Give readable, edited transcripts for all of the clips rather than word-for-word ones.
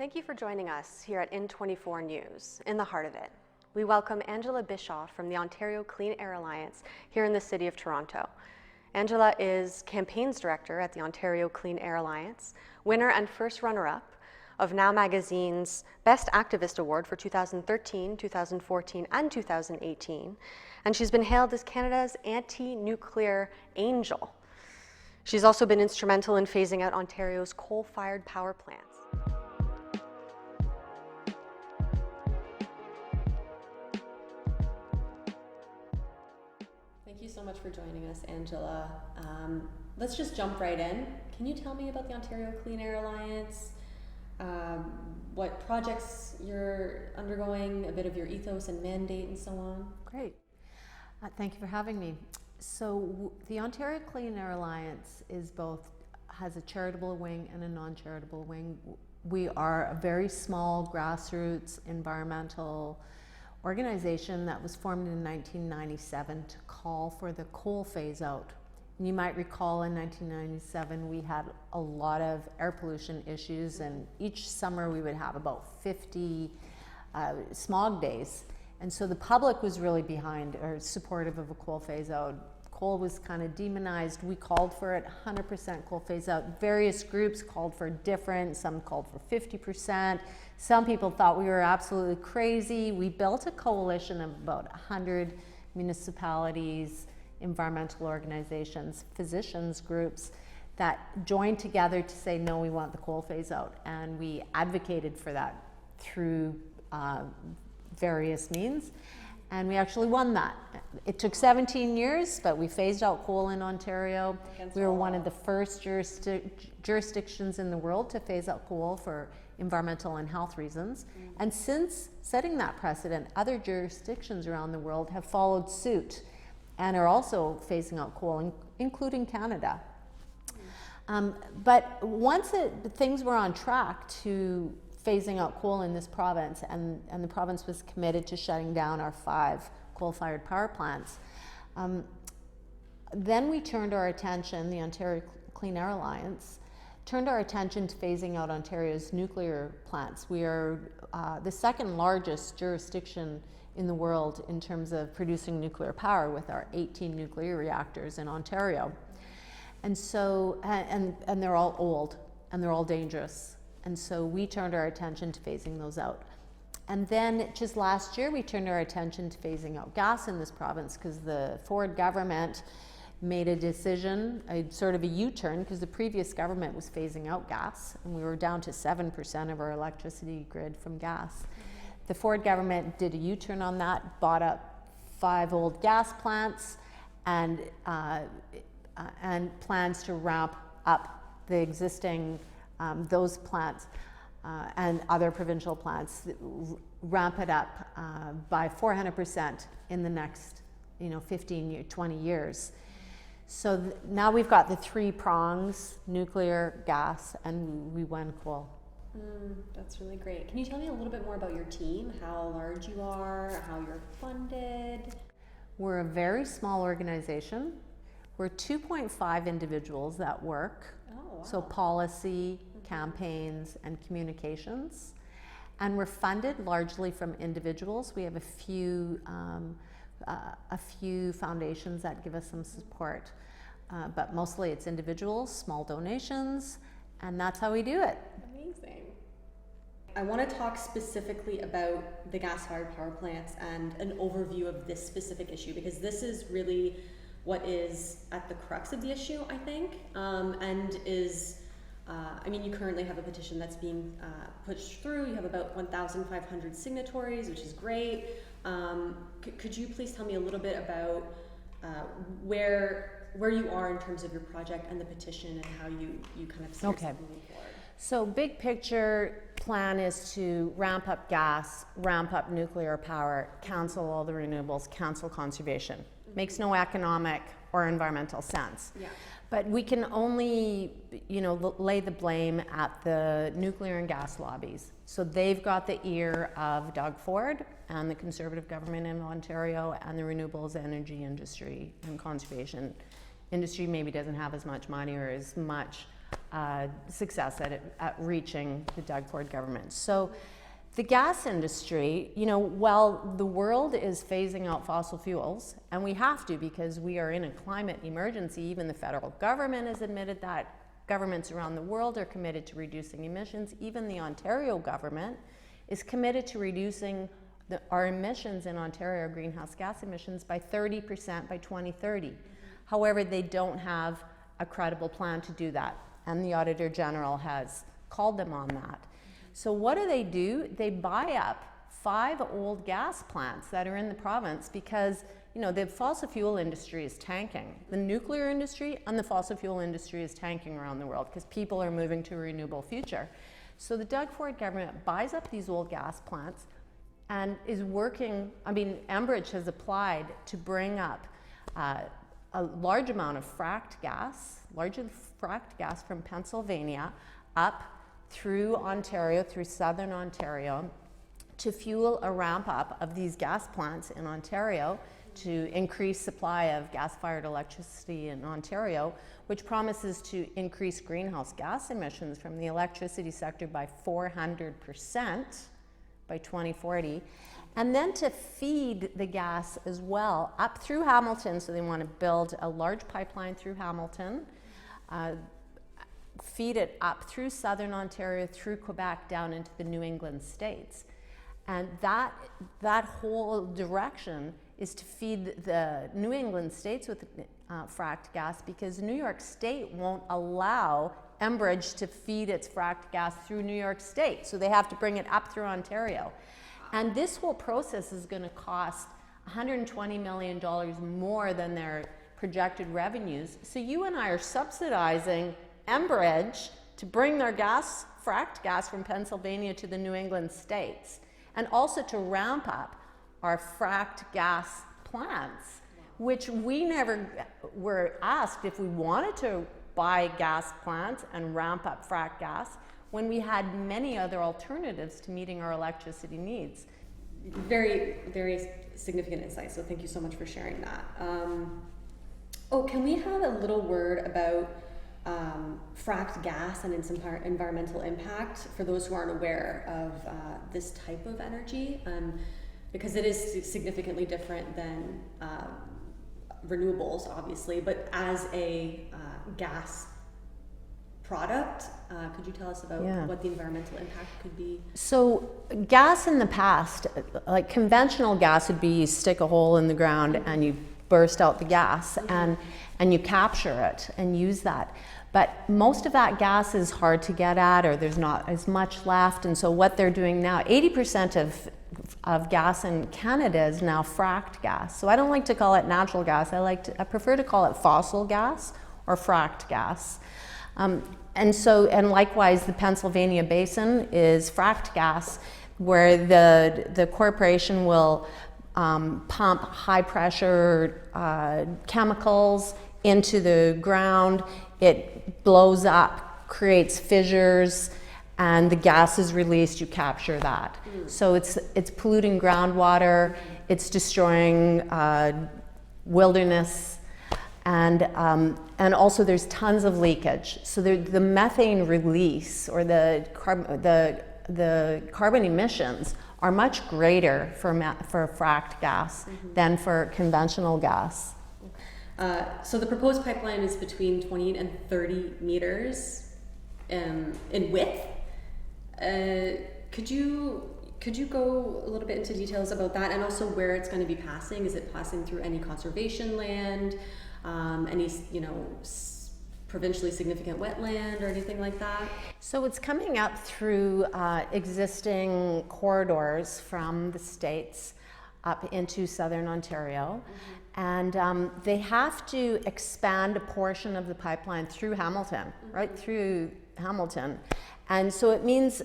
Thank you for joining us here at INN24 News, in the heart of it. We welcome Angela Bischoff from the Ontario Clean Air Alliance here in the City of Toronto. Angela is Campaigns Director at the Ontario Clean Air Alliance, winner and first runner-up of Now Magazine's Best Activist Award for 2013, 2014, and 2018, and she's been hailed as Canada's anti-nuclear angel. She's also been instrumental in phasing out Ontario's coal-fired power plants. Thank you so much for joining us, Angela. Let's just jump right in. Can you tell me about the Ontario Clean Air Alliance, what projects you're undergoing, a bit of your ethos and mandate and so on? Great. Thank you for having me. So the Ontario Clean Air Alliance has a charitable wing and a non-charitable wing. We are a very small grassroots environmental organization that was formed in 1997 to call for the coal phase out. And you might recall in 1997 we had a lot of air pollution issues, and each summer we would have about 50 smog days. And so the public was really behind or supportive of a coal phase out. Coal was kind of demonized. We called for it 100% coal phase out. Various groups called for different, some called for 50%. Some people thought we were absolutely crazy. We built a coalition of about 100 municipalities, environmental organizations, physicians groups that joined together to say, no, we want the coal phase out. And we advocated for that through various means. And we actually won that. It took 17 years, but we phased out coal in Ontario. We were one of the first jurisdictions in the world to phase out coal for environmental and health reasons. And since setting that precedent, other jurisdictions around the world have followed suit and are also phasing out coal, including Canada. But once things were on track to phasing out coal in this province, and the province was committed to shutting down our 5 coal-fired power plants, then we turned our attention, the Ontario Clean Air Alliance, turned our attention to phasing out Ontario's nuclear plants. We are the second largest jurisdiction in the world in terms of producing nuclear power, with our 18 nuclear reactors in Ontario. And so, and they're all old and they're all dangerous. And so we turned our attention to phasing those out. And then just last year, we turned our attention to phasing out gas in this province, because the Ford government made a decision, sort of a U-turn, because the previous government was phasing out gas, and we were down to 7% of our electricity grid from gas. The Ford government did a U-turn on that, bought up 5 old gas plants, and plans to ramp up the existing those plants and other provincial plants, ramp it up by 400% in the next 20 years. So now we've got the 3 prongs: nuclear, gas, and we won coal. That's really great. Can you tell me a little bit more about your team, how large you are, how you're funded? We're a very small organization. We're 2.5 individuals that work. Oh, wow. So policy, campaigns, and communications. And we're funded largely from individuals. We have a few foundations that give us some support, but mostly it's individuals, small donations, and that's how we do it. Amazing. I want to talk specifically about the gas-fired power plants and an overview of this specific issue, because this is really what is at the crux of the issue, I think, and is, you currently have a petition that's being pushed through. You have about 1,500 signatories, which is great. Could you please tell me a little bit about where you are in terms of your project and the petition, and how you kind of see yourself moving forward? So big picture plan is to ramp up gas, ramp up nuclear power, cancel all the renewables, cancel conservation. Makes no economic or environmental sense. Yeah. But we can only, lay the blame at the nuclear and gas lobbies. So they've got the ear of Doug Ford and the Conservative government in Ontario, and the renewables energy industry and conservation industry maybe doesn't have as much money or as much success at reaching the Doug Ford government. So the gas industry, you know, while the world is phasing out fossil fuels, and we have to because we are in a climate emergency, even the federal government has admitted that, governments around the world are committed to reducing emissions, even the Ontario government is committed to reducing our emissions in Ontario, greenhouse gas emissions, by 30% by 2030. However, they don't have a credible plan to do that, and the Auditor General has called them on that. So what do? They buy up 5 old gas plants that are in the province because, you know, the fossil fuel industry is tanking. The nuclear industry and the fossil fuel industry is tanking around the world because people are moving to a renewable future. So the Doug Ford government buys up these old gas plants and is working, I mean, Enbridge has applied to bring up a large amount of fracked gas, larger fracked gas from Pennsylvania up through Ontario, through southern Ontario, to fuel a ramp up of these gas plants in Ontario to increase supply of gas-fired electricity in Ontario, which promises to increase greenhouse gas emissions from the electricity sector by 400% by 2040. And then to feed the gas as well up through Hamilton, so they want to build a large pipeline through Hamilton, feed it up through southern Ontario, through Quebec, down into the New England states. And that whole direction is to feed the New England states with fracked gas because New York State won't allow Enbridge to feed its fracked gas through New York State. So they have to bring it up through Ontario. And this whole process is going to cost $120 million more than their projected revenues. So you and I are subsidizing Enbridge to bring their gas, fracked gas from Pennsylvania to the New England states, and also to ramp up our fracked gas plants, which we never were asked if we wanted to buy gas plants and ramp up fracked gas when we had many other alternatives to meeting our electricity needs. Very, very significant insight, so thank you so much for sharing that. Can we have a little word about fracked gas and its environmental impact for those who aren't aware of this type of energy, because it is significantly different than renewables, obviously, but as a gas product, could you tell us about what the environmental impact could be? So gas in the past, like conventional gas would be you stick a hole in the ground and you burst out the gas and you capture it and use that. But most of that gas is hard to get at, or there's not as much left. And so what they're doing now, 80% of gas in Canada is now fracked gas. So I don't like to call it natural gas. I prefer to call it fossil gas or fracked gas. And likewise, the Pennsylvania Basin is fracked gas, where the corporation will pump high pressure chemicals into the ground. It blows up, creates fissures, and the gas is released. You capture that. So it's polluting groundwater. It's destroying wilderness. And also there's tons of leakage. So the methane release or the carbon emissions are much greater for fracked gas than for conventional gas. So the proposed pipeline is between 20 and 30 meters in width. Could you go a little bit into details about that, and also where it's going to be passing? Is it passing through any conservation land? Any, provincially significant wetland or anything like that? So it's coming up through existing corridors from the States up into southern Ontario. And they have to expand a portion of the pipeline through Hamilton, right through Hamilton. And so it means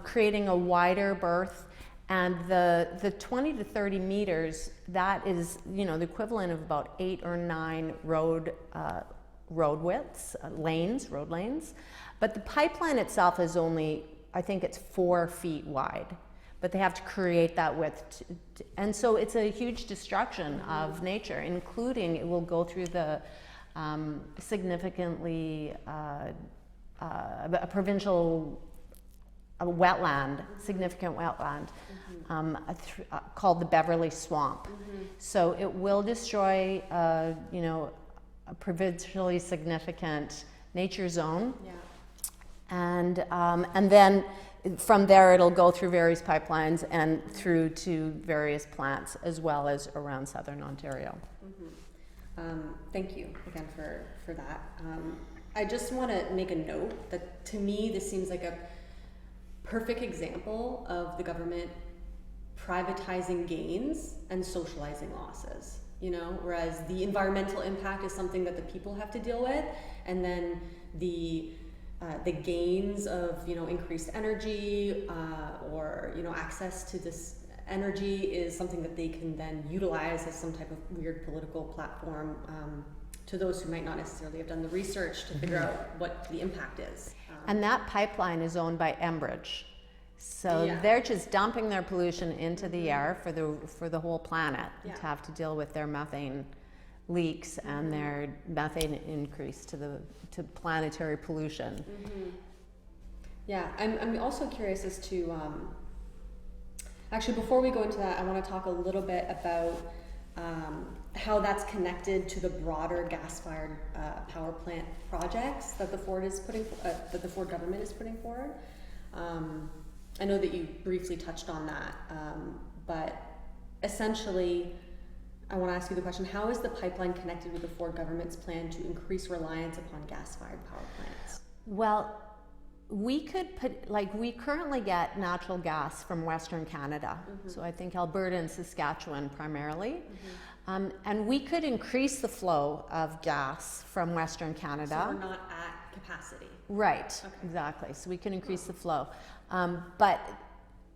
creating a wider berth. And the 20 to 30 meters, that is, the equivalent of about 8 or 9 road widths, road lanes. But the pipeline itself is only, I think it's 4 feet wide. But they have to create that width. And so it's a huge destruction of nature, including it will go through the significantly a provincial wetland, significant wetland, called the Beverly Swamp. So it will destroy, you know, a provincially significant nature zone. Yeah. And then from there it'll go through various pipelines and through to various plants as well as around southern Ontario. Thank you again for that. I just want to make a note that to me this seems like a perfect example of the government privatizing gains and socializing losses, you know, whereas the environmental impact is something that the people have to deal with, and then the gains of, you know, increased energy or, you know, access to this energy is something that they can then utilize as some type of weird political platform to those who might not necessarily have done the research to figure out what the impact is. And that pipeline is owned by Enbridge. So they're just dumping their pollution into the air for the whole planet to have to deal with their methane leaks and their methane increase to planetary pollution. Yeah, I'm also curious as to actually, before we go into that, I want to talk a little bit about how that's connected to the broader gas-fired power plant projects that the Ford government is putting forward. I know that you briefly touched on that, but essentially, I want to ask you the question: how is the pipeline connected with the Ford government's plan to increase reliance upon gas-fired power plants? Well, we could put, like, we currently get natural gas from Western Canada, so I think Alberta and Saskatchewan primarily, and we could increase the flow of gas from Western Canada. So we're not at capacity. Right, exactly. So we can increase the flow, but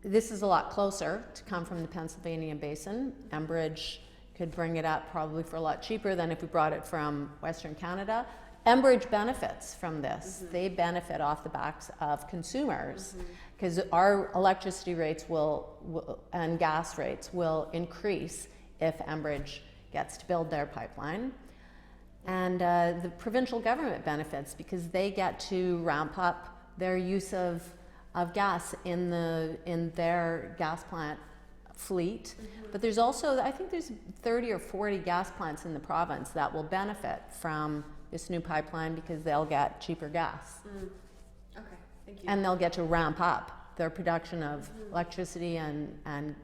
this is a lot closer to come from the Pennsylvania Basin. Enbridge could bring it up probably for a lot cheaper than if we brought it from Western Canada. Enbridge benefits from this. They benefit off the backs of consumers because our electricity rates will and gas rates will increase if Enbridge gets to build their pipeline. And the provincial government benefits because they get to ramp up their use of gas in their gas plant fleet. But there's also, I think there's 30 or 40 gas plants in the province that will benefit from this new pipeline because they'll get cheaper gas. Okay, thank you. And they'll get to ramp up their production of electricity and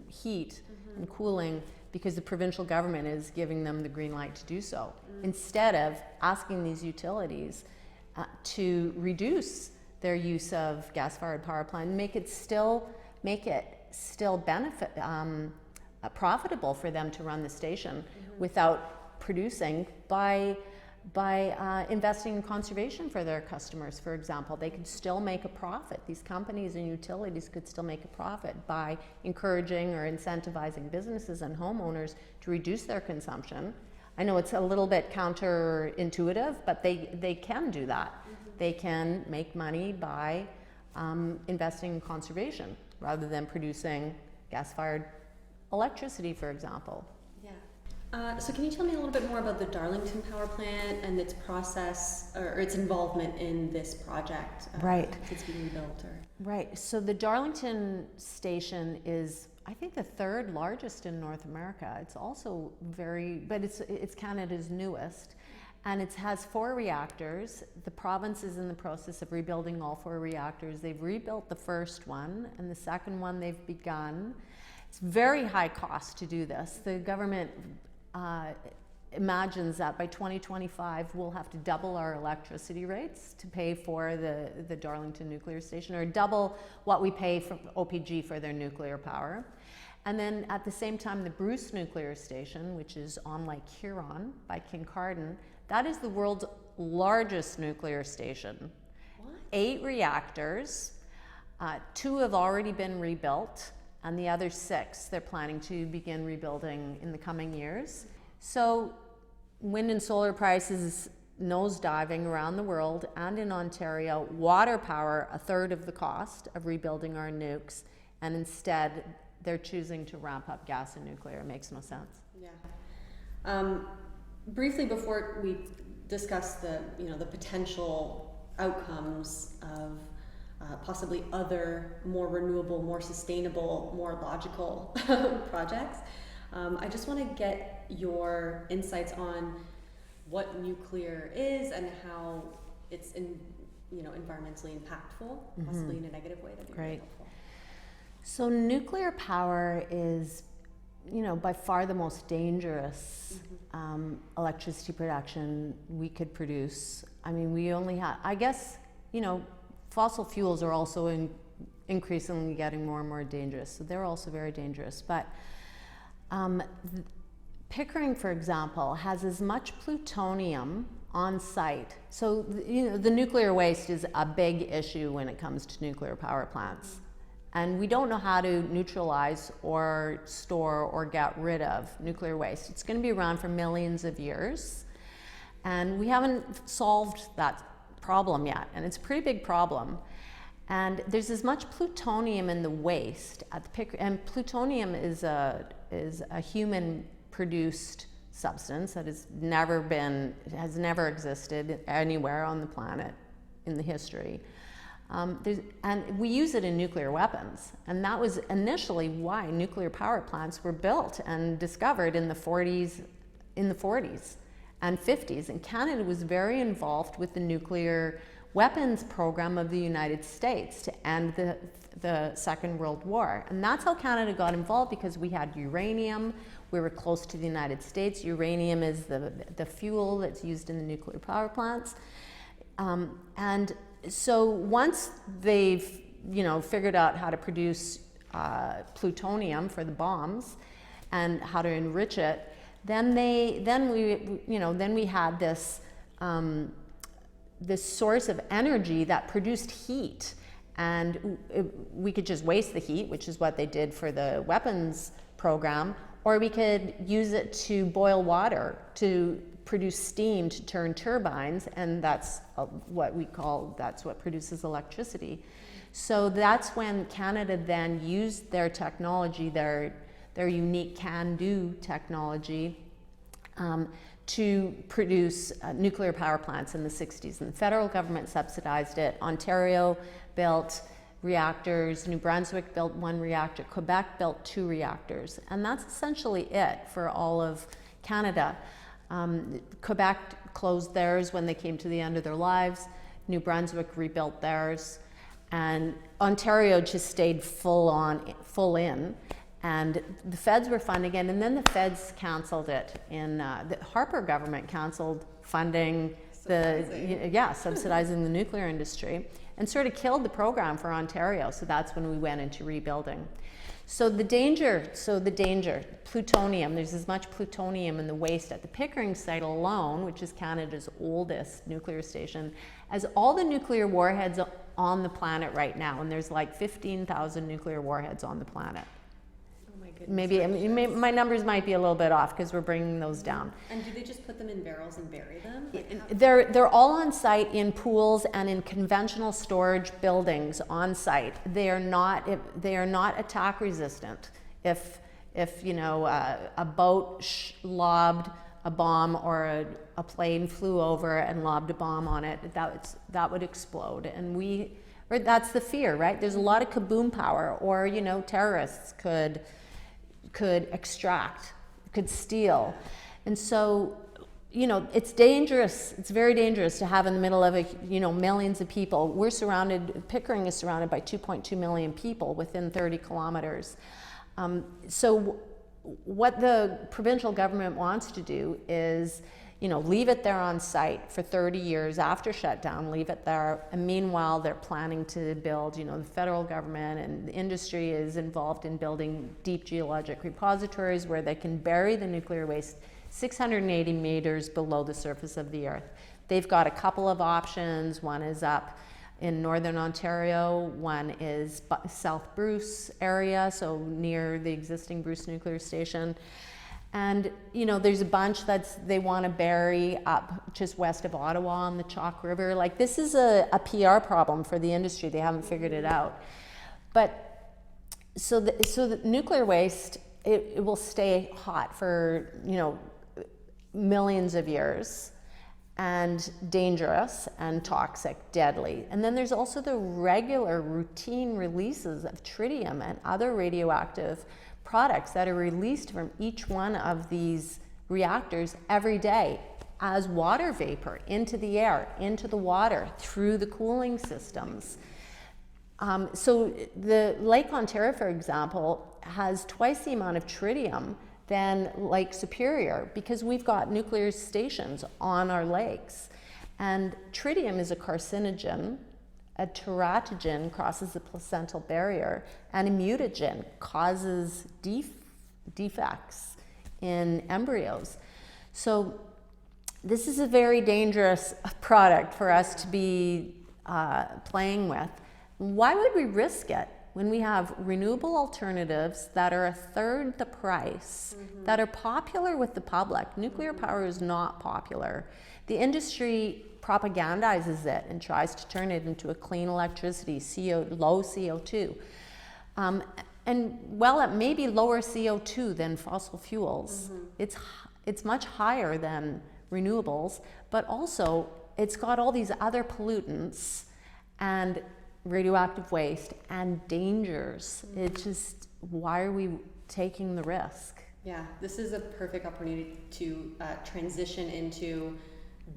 heat and cooling because the provincial government is giving them the green light to do so. Instead of asking these utilities to reduce their use of gas-fired power plant, make it still benefit profitable for them to run the station without producing by investing in conservation for their customers, for example. They could still make a profit. These companies and utilities could still make a profit by encouraging or incentivizing businesses and homeowners to reduce their consumption. I know it's a little bit counterintuitive, but they can do that. They can make money by investing in conservation rather than producing gas-fired electricity, for example. So can you tell me a little bit more about the Darlington power plant and its process or its involvement in this project? Right. It's being built. Right. So the Darlington station is, I think, the third largest in North America. It's also but it's Canada's newest, and it has 4 reactors. The province is in the process of rebuilding all 4 reactors. They've rebuilt the first one, and the second one they've begun. It's very high cost to do this. The government imagines that by 2025 we'll have to double our electricity rates to pay for the Darlington nuclear station, or double what we pay for OPG for their nuclear power. And then at the same time, the Bruce nuclear station, which is on Lake Huron by Kincardine, that is the world's largest nuclear station. What? 8 reactors, 2 have already been rebuilt, and the other 6 they're planning to begin rebuilding in the coming years. So wind and solar prices nosediving around the world and in Ontario, water power a third of the cost of rebuilding our nukes, and instead they're choosing to ramp up gas and nuclear. It makes no sense. Yeah. Briefly before we discuss the potential outcomes of possibly other more renewable, more sustainable, more logical projects. I just want to get your insights on what nuclear is and how it's environmentally impactful, possibly in a negative way. That'd be really helpful. So nuclear power is, by far the most dangerous electricity production we could produce. I mean, we only have, I guess, fossil fuels are also increasingly getting more and more dangerous. So they're also very dangerous. But Pickering, for example, has as much plutonium on site. So, the nuclear waste is a big issue when it comes to nuclear power plants. And we don't know how to neutralize or store or get rid of nuclear waste. It's going to be around for millions of years. And we haven't solved that problem yet. And it's a pretty big problem. And there's as much plutonium in the waste at the Pickering, and plutonium is a human-produced substance that has never existed anywhere on the planet in the history. And we use it in nuclear weapons. And that was initially why nuclear power plants were built and discovered in the 40s and 50s. And Canada was very involved with the nuclear weapons program of the United States to end the Second World War. And that's how Canada got involved, because we had uranium. We were close to the United States. Uranium is the fuel that's used in the nuclear power plants. And so once they've, figured out how to produce plutonium for the bombs and how to enrich it, then we had this source of energy that produced heat, and we could just waste the heat, which is what they did for the weapons program, or we could use it to boil water to produce steam to turn turbines, and that's what produces electricity. So that's when Canada then used their technology, their unique can-do technology, to produce nuclear power plants in the 60s. And the federal government subsidized it. Ontario built reactors, New Brunswick built 1 reactor, Quebec built 2 reactors. And that's essentially it for all of Canada. Quebec closed theirs when they came to the end of their lives. New Brunswick rebuilt theirs. And Ontario just stayed full in. And the feds were funding it, and then the feds canceled it. The Harper government canceled funding subsidizing the nuclear industry, and sort of killed the program for Ontario. So that's when we went into rebuilding. So the danger, plutonium, there's as much plutonium in the waste at the Pickering site alone, which is Canada's oldest nuclear station, as all the nuclear warheads on the planet right now. And there's like 15,000 nuclear warheads on the planet. Maybe my numbers might be a little bit off because we're bringing those down. And do they just put them in barrels and bury them? They're all on site in pools and in conventional storage buildings on site. They are not attack resistant. If a boat lobbed a bomb, or a plane flew over and lobbed a bomb on it, that would explode. And that's the fear, right? There's a lot of kaboom power, or terrorists could extract, could steal. And so, it's dangerous. It's very dangerous to have in the middle of millions of people. Pickering is surrounded by 2.2 million people within 30 kilometers. So what the provincial government wants to do is, leave it there on site for 30 years after shutdown, leave it there. And meanwhile, they're planning to build, the federal government and the industry is involved in building deep geologic repositories where they can bury the nuclear waste 680 meters below the surface of the earth. They've got a couple of options. One is up in northern Ontario, one is South Bruce area, so near the existing Bruce nuclear station. And there's a bunch they want to bury up just west of Ottawa on the Chalk River. Like, this is a PR problem for the industry. They haven't figured it out. But so the nuclear waste, it will stay hot for millions of years. and dangerous and toxic, deadly. And then there's also the regular routine releases of tritium and other radioactive products that are released from each one of these reactors every day as water vapor into the air, into the water, through the cooling systems. So the Lake Ontario, for example, has twice the amount of tritium than Lake Superior because we've got nuclear stations on our lakes. And tritium is a carcinogen, a teratogen, crosses the placental barrier, and a mutagen, causes defects in embryos. So this is a very dangerous product for us to be playing with. Why would we risk it when we have renewable alternatives that are a third the price, that are popular with the public? Nuclear power is not popular. The industry propagandizes it and tries to turn it into a clean electricity, low CO2. And while it may be lower CO2 than fossil fuels, it's much higher than renewables, but also it's got all these other pollutants and radioactive waste and dangers. It's just, why are we taking the risk? Yeah, this is a perfect opportunity to transition into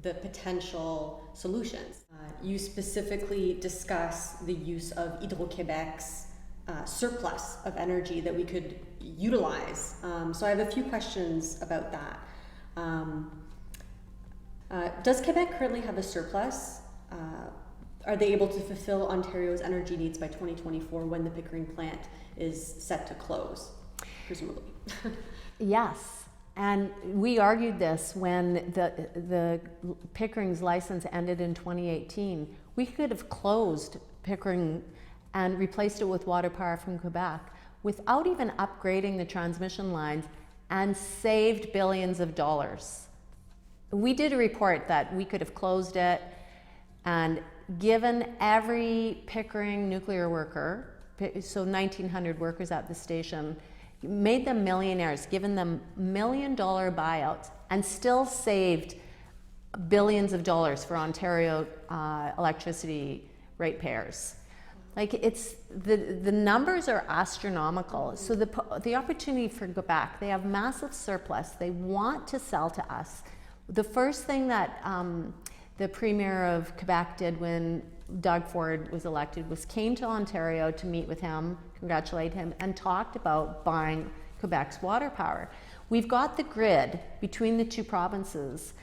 the potential solutions. You specifically discuss the use of Hydro-Québec's surplus of energy that we could utilize. So I have a few questions about that. Does Quebec currently have a surplus? Are they able to fulfill Ontario's energy needs by 2024 when the Pickering plant is set to close, presumably? Yes, and we argued this when the Pickering's license ended in 2018. We could have closed Pickering and replaced it with water power from Quebec without even upgrading the transmission lines and saved billions of dollars. We did a report that we could have closed it and given every Pickering nuclear worker, so 1,900 workers at the station, made them millionaires, given them $1 million buyouts, and still saved billions of dollars for Ontario electricity ratepayers. Like, it's the numbers are astronomical. So the opportunity for Quebec, they have massive surplus. They want to sell to us. The first thing that the Premier of Quebec did when Doug Ford was elected was came to Ontario to meet with him, congratulate him, and talked about buying Quebec's water power. We've got the grid between the two provinces.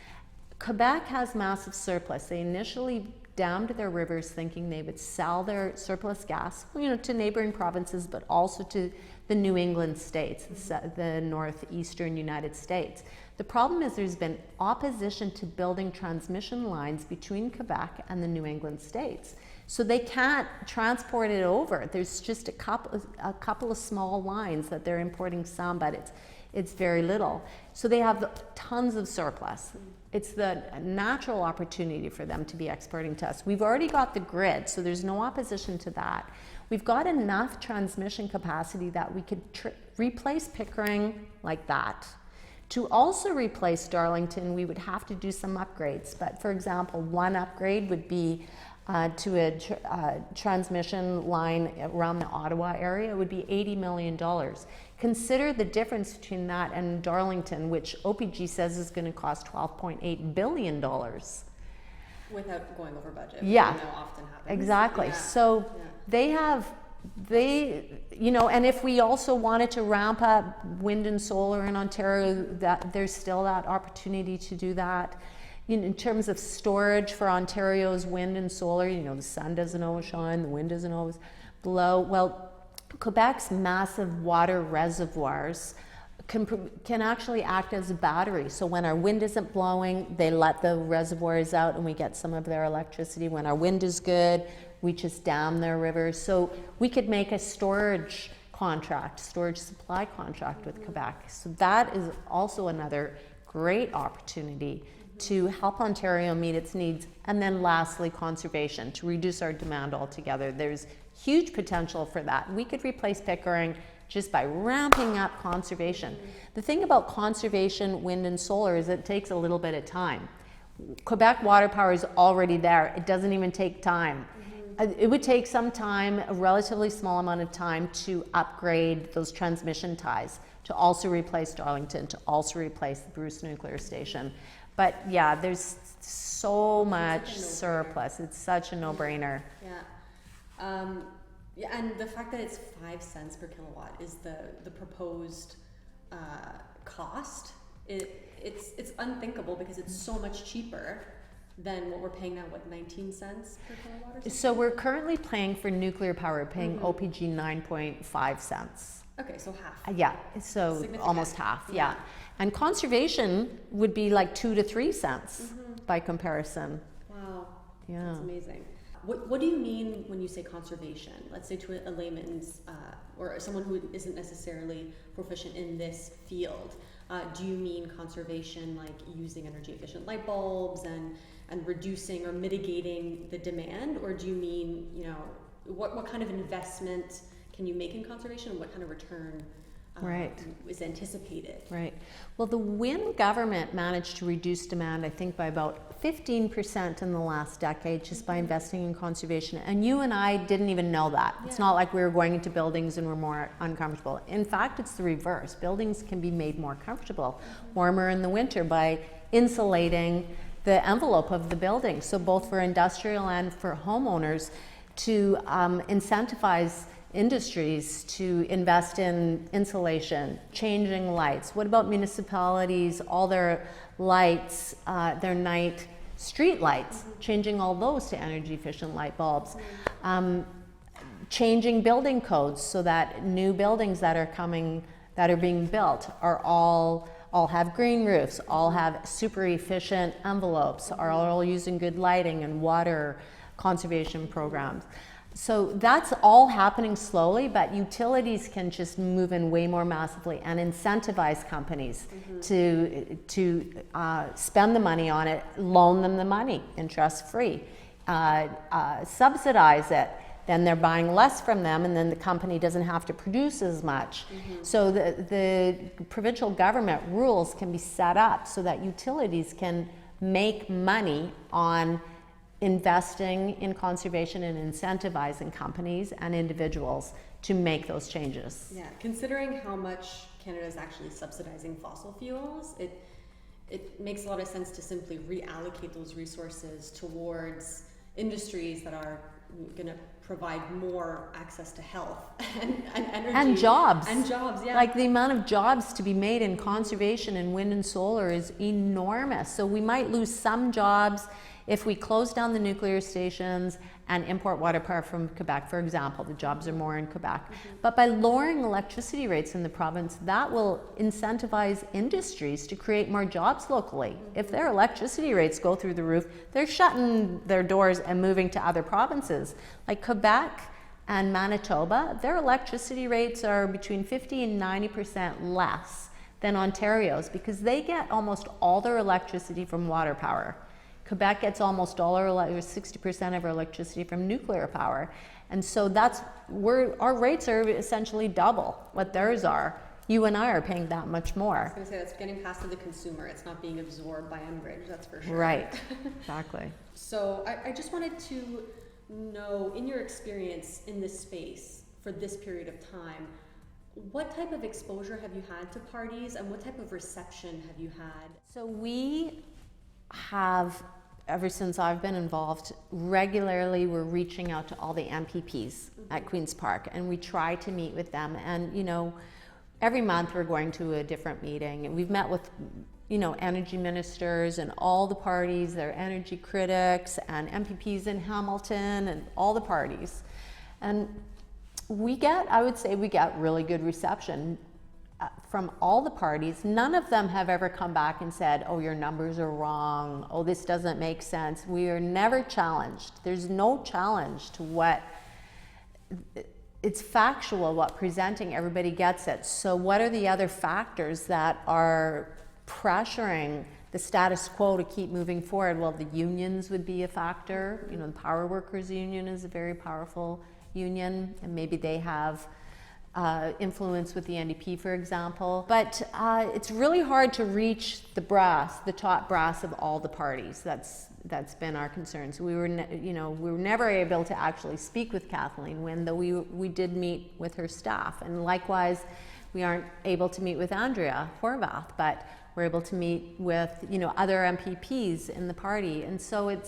Quebec has massive surplus. They initially dammed their rivers thinking they would sell their surplus gas, to neighboring provinces, but also to the New England states, the northeastern United States. The problem is there's been opposition to building transmission lines between Quebec and the New England states. So they can't transport it over. There's just a couple of small lines that they're importing some, but it's very little. So they have tons of surplus. It's the natural opportunity for them to be exporting to us. We've already got the grid, so there's no opposition to that. We've got enough transmission capacity that we could replace Pickering like that. To also replace Darlington, we would have to do some upgrades. But for example, one upgrade would be to a transmission line around the Ottawa area. It would be $80 million. Consider the difference between that and Darlington, which OPG says is going to cost $12.8 billion. Without going over budget. Yeah, which I know often happens. Exactly. Yeah. So and if we also wanted to ramp up wind and solar in Ontario, that there's still that opportunity to do that. In terms of storage for Ontario's wind and solar, the sun doesn't always shine, the wind doesn't always blow. Well, Quebec's massive water reservoirs can actually act as a battery. So when our wind isn't blowing, they let the reservoirs out and we get some of their electricity. When our wind is good, we just dam their rivers. So we could make a storage supply contract with Quebec. So that is also another great opportunity to help Ontario meet its needs. And then lastly, conservation, to reduce our demand altogether. There's huge potential for that. We could replace Pickering just by ramping up conservation. The thing about conservation, wind and solar, is it takes a little bit of time. Quebec water power is already there. It doesn't even take time. It would take some time, a relatively small amount of time, to upgrade those transmission ties, to also replace Darlington, to also replace the Bruce Nuclear Station. But yeah, there's so much surplus. It's such a no-brainer. Yeah. Yeah, and the fact that it's 5 cents per kilowatt is the proposed cost. It's unthinkable because it's so much cheaper than what we're paying now, 19 cents per kilowatt or something? So we're currently paying for nuclear power, paying OPG 9.5 cents. Okay, so half. Yeah, so almost half, yeah. And conservation would be like 2 to 3 cents by comparison. Wow, yeah. That's amazing. What do you mean when you say conservation? Let's say to a layman's, or someone who isn't necessarily proficient in this field. Do you mean conservation like using energy efficient light bulbs and reducing or mitigating the demand? Or do you mean, what kind of investment can you make in conservation and what kind of return is anticipated? Right. Well, the Wynne government managed to reduce demand, I think, by about 15% in the last decade just by investing in conservation. And you and I didn't even know that. It's not like we were going into buildings and we're more uncomfortable. In fact, it's the reverse. Buildings can be made more comfortable, warmer in the winter by insulating the envelope of the building. So both for industrial and for homeowners to incentivize industries to invest in insulation, changing lights. What about municipalities, all their lights, their night street lights, changing all those to energy efficient light bulbs. Changing building codes so that new buildings that are being built are all have green roofs, all have super efficient envelopes, are all using good lighting and water conservation programs. So that's all happening slowly, but utilities can just move in way more massively and incentivize companies to spend the money on it, loan them the money, interest-free, subsidize it. Then they're buying less from them, and then the company doesn't have to produce as much. So the provincial government rules can be set up so that utilities can make money on investing in conservation and incentivizing companies and individuals to make those changes. Yeah, considering how much Canada is actually subsidizing fossil fuels, it makes a lot of sense to simply reallocate those resources towards industries that are going to provide more access to health and energy. And jobs. And jobs, yeah. Like the amount of jobs to be made in conservation and wind and solar is enormous. So we might lose some jobs if we close down the nuclear stations and import water power from Quebec, for example. The jobs are more in Quebec. But by lowering electricity rates in the province, that will incentivize industries to create more jobs locally. If their electricity rates go through the roof, they're shutting their doors and moving to other provinces. Like Quebec and Manitoba, their electricity rates are between 50 and 90% less than Ontario's because they get almost all their electricity from water power. Quebec gets almost all or 60% of our electricity from nuclear power. And so that's where our rates are essentially double what theirs are. You and I are paying that much more. I was going to say, that's getting past to the consumer. It's not being absorbed by Enbridge, that's for sure. Right, exactly. So I just wanted to know, in your experience in this space for this period of time, what type of exposure have you had to parties and what type of reception have you had? So we have, ever since I've been involved, regularly we're reaching out to all the MPPs at Queen's Park, and we try to meet with them. And every month we're going to a different meeting, and we've met with energy ministers and all the parties, their energy critics and MPPs in Hamilton and all the parties. And I would say we get really good reception from all the parties. None of them have ever come back and said, oh, your numbers are wrong. Oh, this doesn't make sense. We are never challenged. There's no challenge to what, it's factual, what presenting, everybody gets it. So what are the other factors that are pressuring the status quo to keep moving forward? Well, the unions would be a factor. The Power Workers Union is a very powerful union, and maybe they have influence with the NDP, for example. But it's really hard to reach the top brass of all the parties. That's been our concern. So we were never able to actually speak with Kathleen Wynne, though we did meet with her staff. And likewise, we aren't able to meet with Andrea Horvath, but we're able to meet with, other MPPs in the party. And so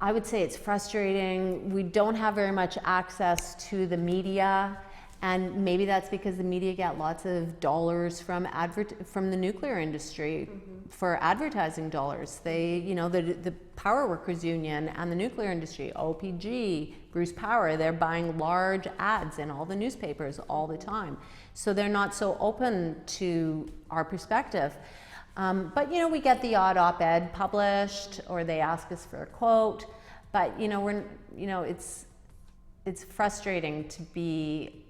I would say it's frustrating. We don't have very much access to the media. And maybe that's because the media get lots of dollars from the nuclear industry for advertising dollars. They, the Power Workers Union and the nuclear industry, OPG, Bruce Power, they're buying large ads in all the newspapers all the time. So they're not so open to our perspective. But, we get the odd op-ed published, or they ask us for a quote. But, it's frustrating to be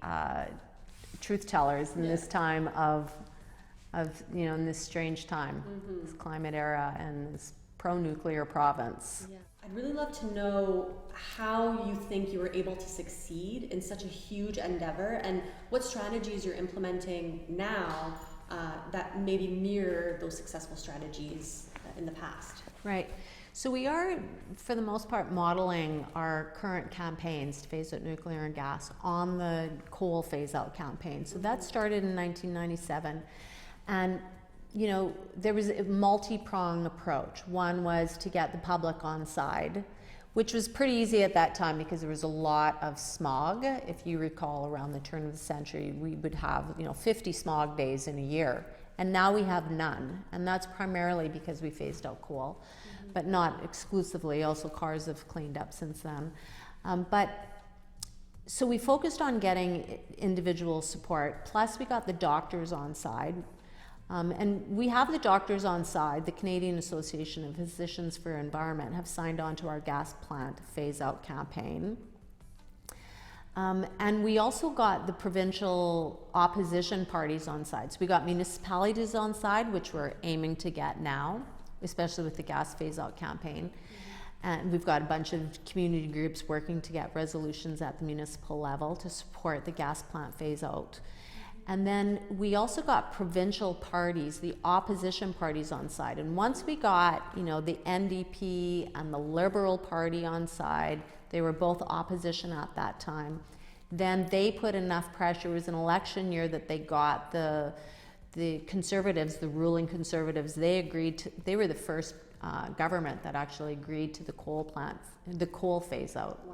truth tellers in this time of in this strange time, this climate era and this pro-nuclear province. Yeah. I'd really love to know how you think you were able to succeed in such a huge endeavor, and what strategies you're implementing now that maybe mirror those successful strategies in the past. Right. So we are, for the most part, modeling our current campaigns to phase out nuclear and gas on the coal phase-out campaign. So that started in 1997. And, there was a multi-pronged approach. One was to get the public on side, which was pretty easy at that time because there was a lot of smog. If you recall, around the turn of the century, we would have, 50 smog days in a year. And now we have none. And that's primarily because we phased out coal. But not exclusively. Also, cars have cleaned up since then. So we focused on getting individual support. Plus, we got the doctors on side. And we have the doctors on side. The Canadian Association of Physicians for Environment have signed on to our gas plant phase-out campaign. And we also got the provincial opposition parties on side. So we got municipalities on side, which we're aiming to get now, especially with the gas phase-out campaign. And we've got a bunch of community groups working to get resolutions at the municipal level to support the gas plant phase-out. And then we also got provincial parties, the opposition parties on side. And once we got, the NDP and the Liberal Party on side, they were both opposition at that time, then they put enough pressure. It was an election year that they got the Conservatives, the ruling Conservatives, they were the first government that actually agreed to the coal phase out. Wow.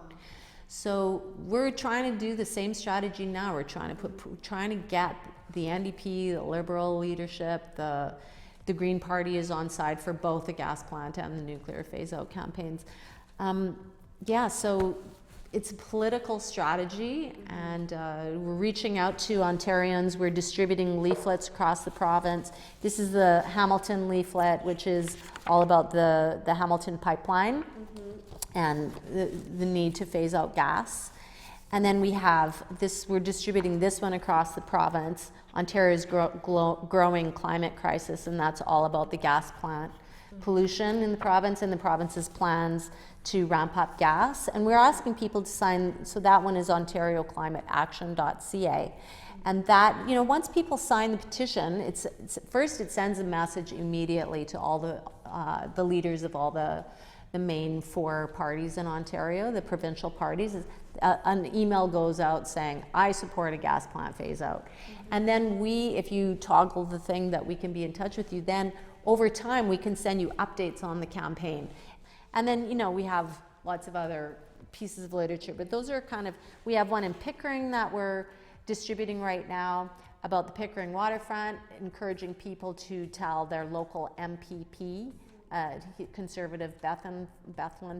So we're trying to do the same strategy now. We're trying to get the NDP, the Liberal leadership, the Green Party is on side for both the gas plant and the nuclear phase out campaigns. So it's a political strategy, and we're reaching out to Ontarians. We're distributing leaflets across the province. This is the Hamilton leaflet, which is all about the Hamilton pipeline and the need to phase out gas. And then we have this, we're distributing this one across the province, Ontario's growing climate crisis, and that's all about the gas plant pollution in the province and the province's plans to ramp up gas. And we're asking people to sign, so that one is OntarioClimateAction.ca. And that, once people sign the petition, first it sends a message immediately to all the leaders of all the main four parties in Ontario, the provincial parties. An email goes out saying, I support a gas plant phase out. And then if you toggle the thing that we can be in touch with you, then over time we can send you updates on the campaign. And then, we have lots of other pieces of literature, but those are we have one in Pickering that we're distributing right now about the Pickering waterfront, encouraging people to tell their local MPP, Conservative Bethlyn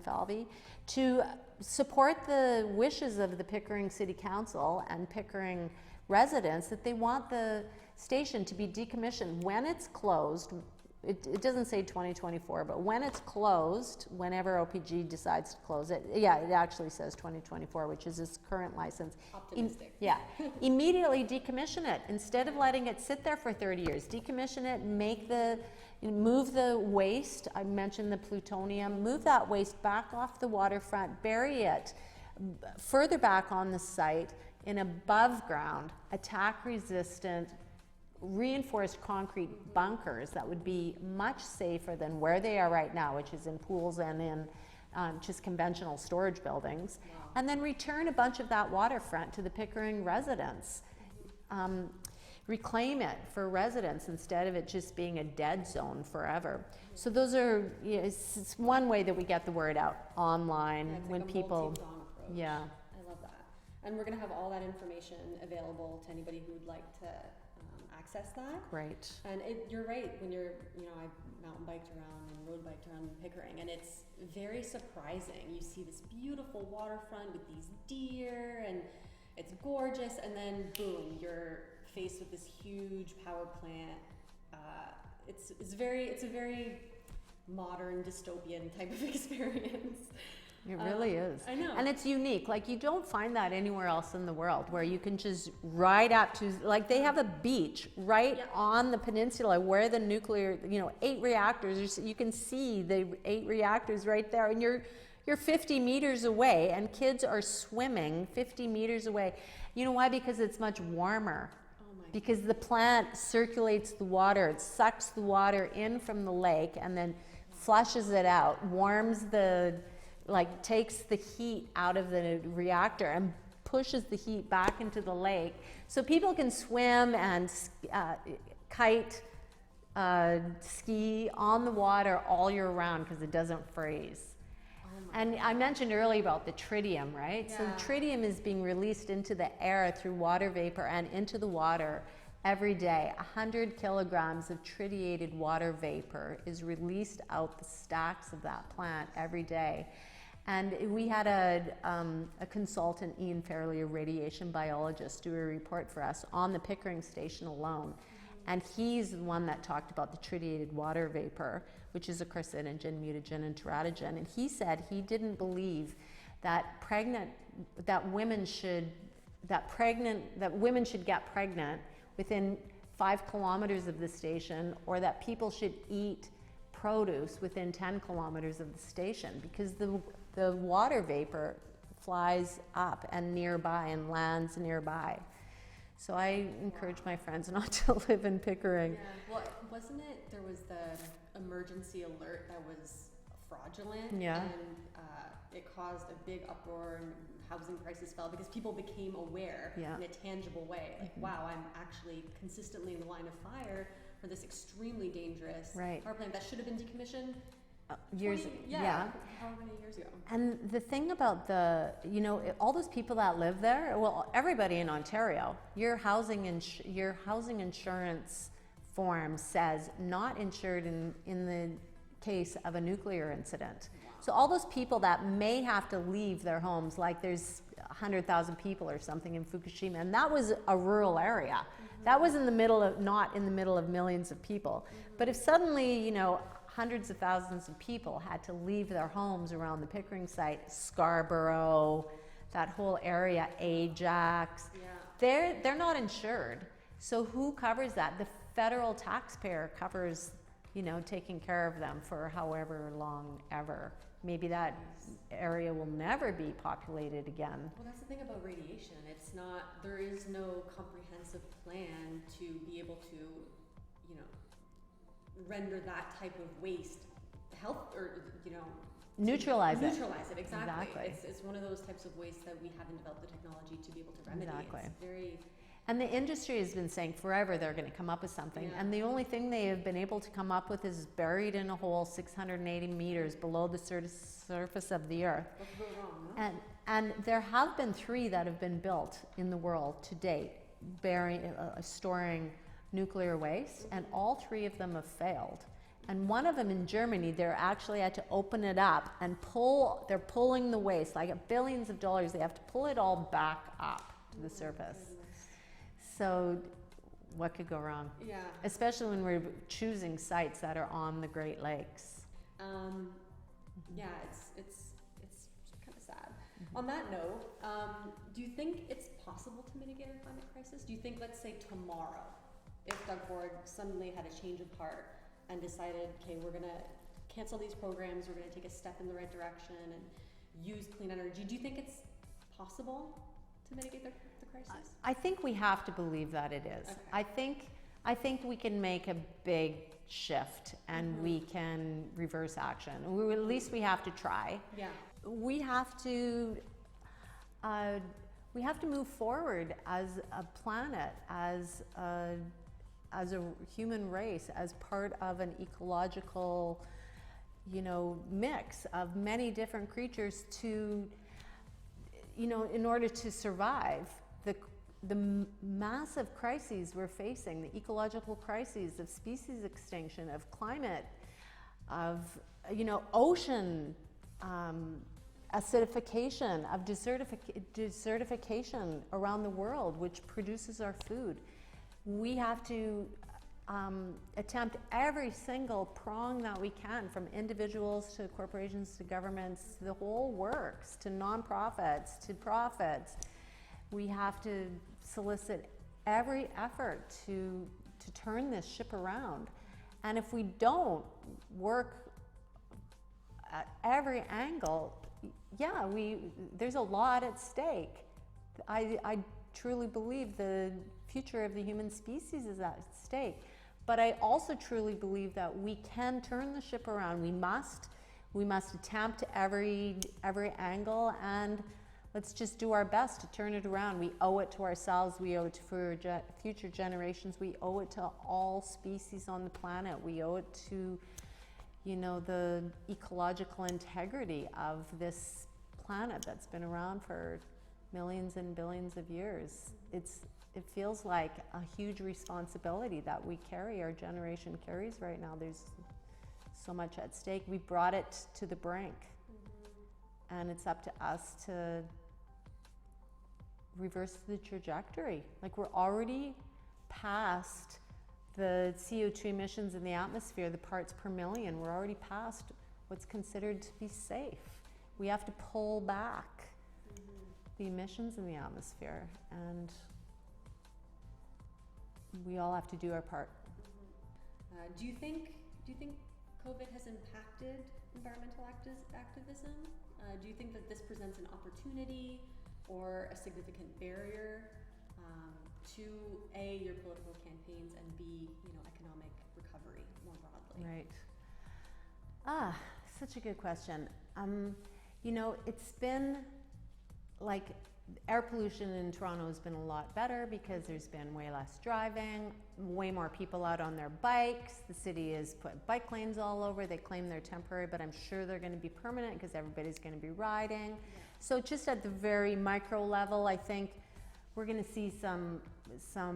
Falvey, to support the wishes of the Pickering City Council and Pickering residents that they want the station to be decommissioned when it's closed. It doesn't say 2024, but when it's closed, whenever OPG decides to close it, it actually says 2024, which is its current license. Optimistic. Immediately decommission it. Instead of letting it sit there for 30 years, decommission it, move the waste. I mentioned the plutonium. Move that waste back off the waterfront, bury it further back on the site, in above ground, attack resistant, reinforced concrete bunkers that would be much safer than where they are right now, which is in pools and in just conventional storage buildings, and then return a bunch of that waterfront to the Pickering residents. Reclaim it for residents instead of it just being a dead zone forever. So those are, it's one way that we get the word out online Yeah, it's when like a people, multi-prong approach. yeah. I love that. And we're going to have all that information available to anybody who would like to access that. Great. And you're right, when you're, I mountain biked around and road biked around Pickering, and it's very surprising. You see this beautiful waterfront with these deer, and it's gorgeous, and then boom, you're faced with this huge power plant. It's a very modern dystopian type of experience. It really is. I know. And it's unique. Like, you don't find that anywhere else in the world, where you can just ride up to, like, they have a beach right on the peninsula where the nuclear, 8 reactors, you can see the 8 reactors right there, and you're 50 meters away, and kids are swimming 50 meters away. You know why? Because it's much warmer. Because the plant circulates the water, it sucks the water in from the lake and then flushes it out, warms takes the heat out of the reactor and pushes the heat back into the lake. So people can swim and kite, ski on the water all year round because it doesn't freeze. And I mentioned earlier about the tritium, right? Yeah. So the tritium is being released into the air through water vapor and into the water every day. 100 kilograms of tritiated water vapor is released out the stacks of that plant every day. And we had a consultant, Ian Fairley, a radiation biologist, do a report for us on the Pickering Station alone. And he's the one that talked about the tritiated water vapor, which is a carcinogen, mutagen, and teratogen. And he said he didn't believe that women should get pregnant within 5 kilometers of the station, or that people should eat produce within 10 kilometers of the station, because the water vapor flies up and nearby and lands nearby. So I encourage my friends not to live in Pickering. Yeah, well, wasn't it, there was the emergency alert that was fraudulent? Yeah. And it caused a big uproar and housing prices fell because people became aware in a tangible way. Like, wow, I'm actually consistently in the line of fire for this extremely dangerous power plant that should have been decommissioned years, 20, however many years ago. And the thing about all those people that live there, well, everybody in Ontario, your housing insurance form says not insured in the case of a nuclear incident. So all those people that may have to leave their homes, like there's 100,000 people or something in Fukushima, and that was a rural area. That was not in the middle of millions of people. But if suddenly, hundreds of thousands of people had to leave their homes around the Pickering site, Scarborough, that whole area, Ajax, they're not insured. So who covers that? The federal taxpayer covers, taking care of them for however long ever. Maybe that area will never be populated again. Well, that's the thing about radiation. There is no comprehensive plan to be able to, render that type of waste neutralize it. Neutralize it, exactly. It's one of those types of waste that we haven't developed the technology to be able to remedy. Exactly. It's very... And the industry has been saying forever they're going to come up with something. Yeah. And the only thing they have been able to come up with is buried in a hole 680 meters below the surface of the earth. What could go wrong, no? And there have been 3 that have been built in the world to date, storing nuclear waste, and all 3 of them have failed. And one of them in Germany, they're actually had to open it up and they're pulling the waste, like billions of dollars, they have to pull it all back up to the surface. So what could go wrong? Yeah. Especially when we're choosing sites that are on the Great Lakes. Yeah, it's kind of sad. On that note, do you think it's possible to mitigate our climate crisis? Do you think, let's say tomorrow, if Doug Ford suddenly had a change of heart and decided, okay, we're going to cancel these programs, we're going to take a step in the right direction and use clean energy, do you think it's possible to mitigate the crisis? I think we have to believe that it is. Okay. I think we can make a big shift and we can reverse action. At least we have to try. Yeah. We have to move forward as a planet, as a human race, as part of an ecological, mix of many different creatures to, in order to survive the massive crises we're facing, the ecological crises of species extinction, of climate, of, ocean acidification, of desertification around the world, which produces our food. We have to attempt every single prong that we can, from individuals to corporations to governments, the whole works, to nonprofits, to profits. We have to solicit every effort to turn this ship around. And if we don't work at every angle, there's a lot at stake. I truly believe the future of the human species is at stake. But I also truly believe that we can turn the ship around. We must attempt every angle, and let's just do our best to turn it around. We owe it to ourselves. We owe it to future generations. We owe it to all species on the planet. We owe it to, the ecological integrity of this planet that's been around for millions and billions of years. It feels like a huge responsibility that we carry, our generation carries right now. There's so much at stake. We brought it to the brink, and it's up to us to reverse the trajectory. Like, we're already past the CO2 emissions in the atmosphere, the parts per million. We're already past what's considered to be safe. We have to pull back the emissions in the atmosphere, and we all have to do our part. Do you think COVID has impacted environmental activism? Do you think that this presents an opportunity or a significant barrier to A, your political campaigns, and B, economic recovery more broadly? Right. Such a good question. It's been like, air pollution in Toronto has been a lot better because there's been way less driving, way more people out on their bikes. The city has put bike lanes all over. They claim they're temporary, but I'm sure they're going to be permanent because everybody's going to be riding. Yeah. So just at the very micro level, I think we're going to see some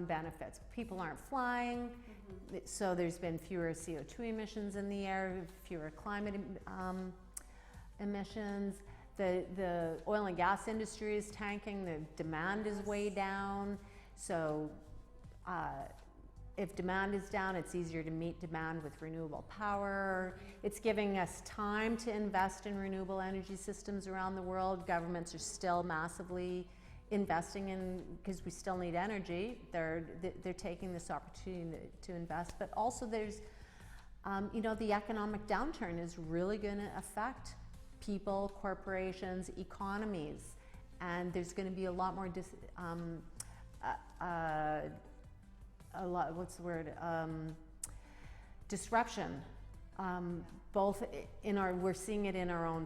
benefits. People aren't flying, so there's been fewer CO2 emissions in the air, fewer climate emissions. The oil and gas industry is tanking, the demand is way down. So if demand is down, it's easier to meet demand with renewable power. It's giving us time to invest in renewable energy systems around the world. Governments are still massively investing in, because we still need energy. They're taking this opportunity to invest. But also there's, the economic downturn is really going to affect people, corporations, economies, and there's going to be a lot more disruption. Both we're seeing it in our own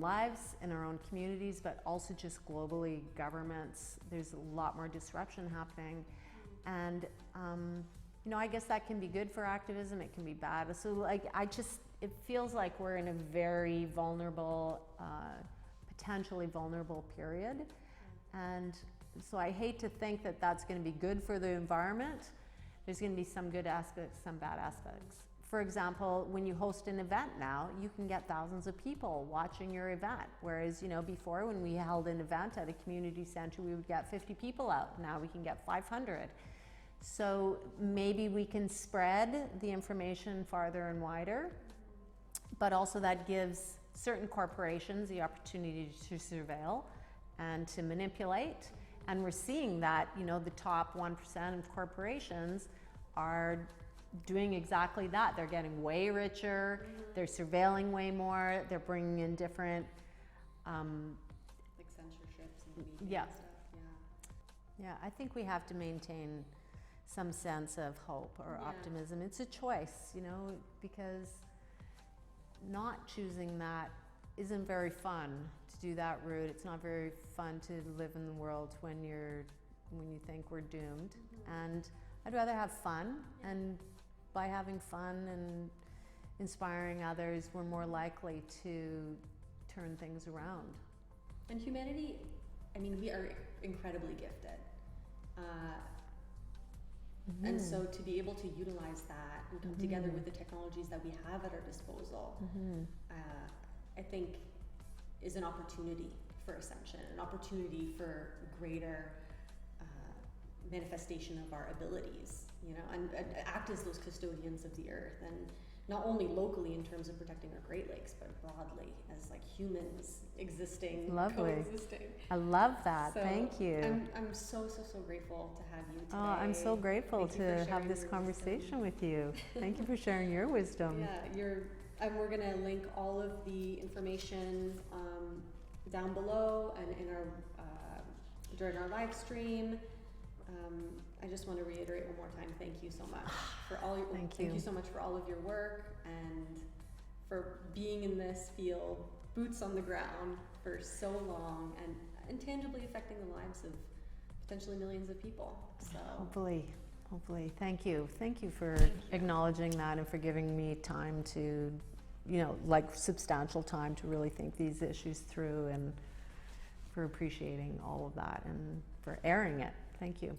lives, in our own communities, but also just globally, governments. There's a lot more disruption happening, and I guess that can be good for activism. It can be bad. So it feels like we're in a very vulnerable, potentially vulnerable period. And so I hate to think that that's going to be good for the environment. There's going to be some good aspects, some bad aspects. For example, when you host an event now, you can get thousands of people watching your event. Whereas, before, when we held an event at a community center, we would get 50 people out. Now we can get 500. So maybe we can spread the information farther and wider, but also that gives certain corporations the opportunity to surveil and to manipulate. And we're seeing that, the top 1% of corporations are doing exactly that. They're getting way richer, they're surveilling way more, they're bringing in different like censorships and media and stuff. Yeah, I think we have to maintain some sense of hope or optimism. It's a choice, you know, because not choosing that isn't very fun to do that route. It's not very fun to live in the world when you think we're doomed. And I'd rather have fun, and by having fun and inspiring others, we're more likely to turn things around. And humanity, I mean, we are incredibly gifted. And so to be able to utilize that and come together with the technologies that we have at our disposal, I think is an opportunity for ascension, an opportunity for greater manifestation of our abilities, you know, and act as those custodians of the earth, and not only locally in terms of protecting our Great Lakes, but broadly as like humans existing, coexisting. I love that. So thank you. I'm so grateful to have you today. Oh, I'm so grateful to have this your conversation with you. Thank you for sharing your wisdom. Yeah, and we're gonna link all of the information down below and in our during our live stream. I just want to reiterate one more time, thank you so much for all your thank you so much for all of your work and for being in this field, boots on the ground for so long and tangibly affecting the lives of potentially millions of people. So hopefully. Thank you for acknowledging that and for giving me time to, you know, like substantial time to really think these issues through, and for appreciating all of that and for airing it. Thank you.